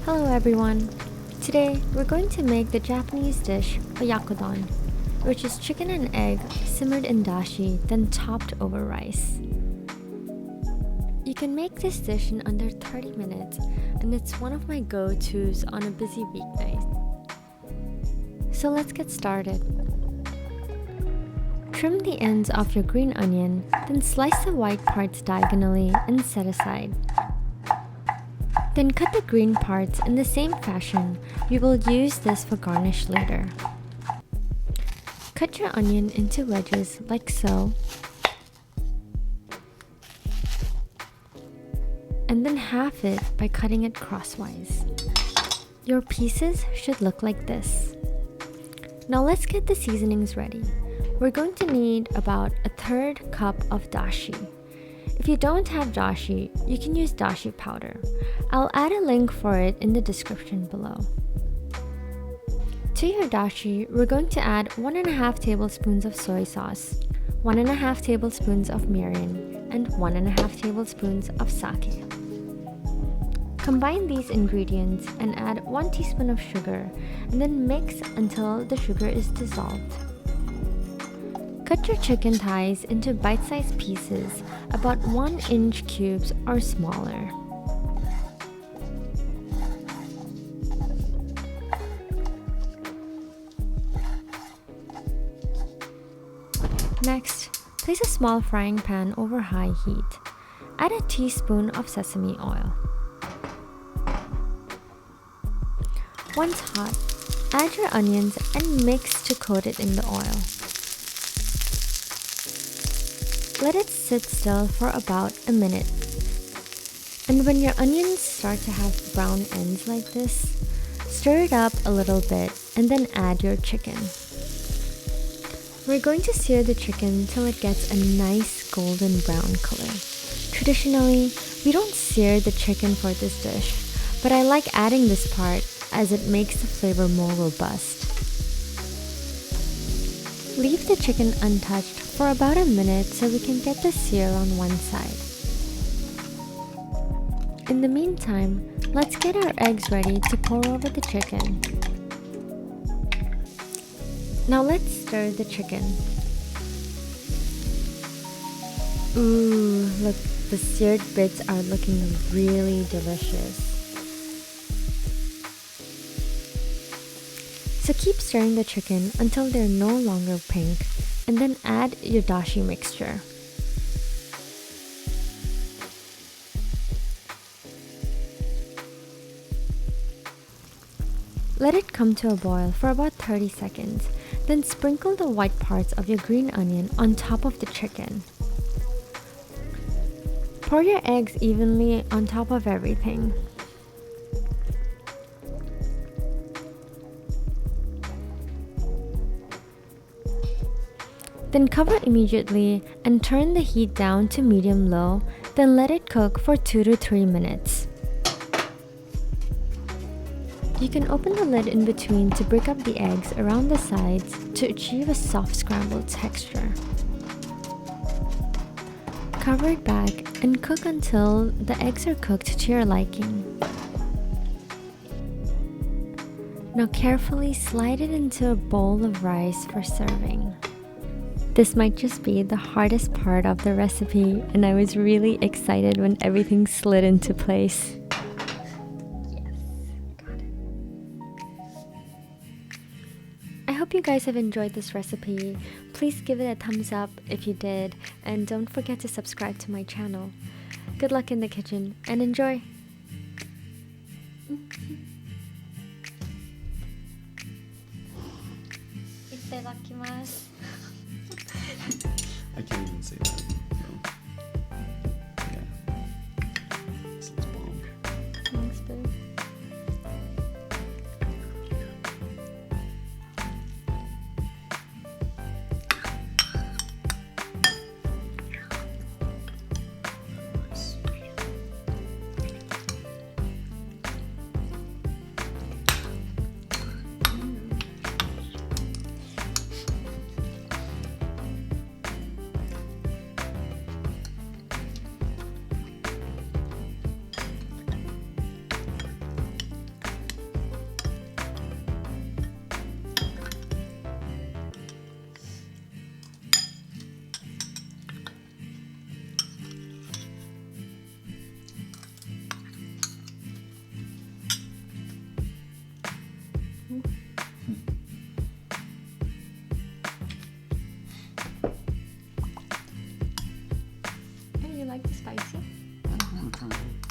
Hello everyone! Today we're going to make the Japanese dish Oyakodon, which is chicken and egg simmered in dashi then topped over rice. You can make this dish in under 30 minutes and it's one of my go-tos on a busy weeknight. So let's get started. Trim the ends off your green onion, then slice the white parts diagonally and set aside. Then cut the green parts in the same fashion. We will use this for garnish later. Cut your onion into wedges like so. And then half it by cutting it crosswise. Your pieces should look like this. Now let's get the seasonings ready. We're going to need about a third cup of dashi. If you don't have dashi, you can use dashi powder. I'll add a link for it in the description below. To your dashi, we're going to add 1.5 tablespoons of soy sauce, 1.5 tablespoons of mirin, and 1.5 tablespoons of sake. Combine these ingredients and add 1 teaspoon of sugar, and then mix until the sugar is dissolved. Cut your chicken thighs into bite-sized pieces, about 1-inch cubes or smaller. Next, place a small frying pan over high heat. Add a teaspoon of sesame oil. Once hot, add your onions and mix to coat it in the oil. Let it sit still for about a minute. And when your onions start to have brown ends like this, stir it up a little bit and then add your chicken. We're going to sear the chicken till it gets a nice golden brown color. Traditionally, we don't sear the chicken for this dish, but I like adding this part as it makes the flavor more robust. Leave the chicken untouched for about a minute so we can get the sear on one side. In the meantime, let's get our eggs ready to pour over the chicken. Now let's stir the chicken. Ooh, look, the seared bits are looking really delicious. So keep stirring the chicken until they're no longer pink, and then add your dashi mixture. Let it come to a boil for about 30 seconds, then sprinkle the white parts of your green onion on top of the chicken. Pour your eggs evenly on top of everything. Then cover immediately and turn the heat down to medium-low, then let it cook for 2 to 3 minutes. You can open the lid in between to break up the eggs around the sides to achieve a soft scrambled texture. Cover it back and cook until the eggs are cooked to your liking. Now carefully slide it into a bowl of rice for serving. This might just be the hardest part of the recipe, and I was really excited when everything slid into place. Yes, got it. I hope you guys have enjoyed this recipe. Please give it a thumbs up if you did, and don't forget to subscribe to my channel. Good luck in the kitchen, and enjoy! Itadakimasu. I can't even say that. No. Yeah. This is bomb. Thanks, babe. Nice. like the spicy? I'm trying.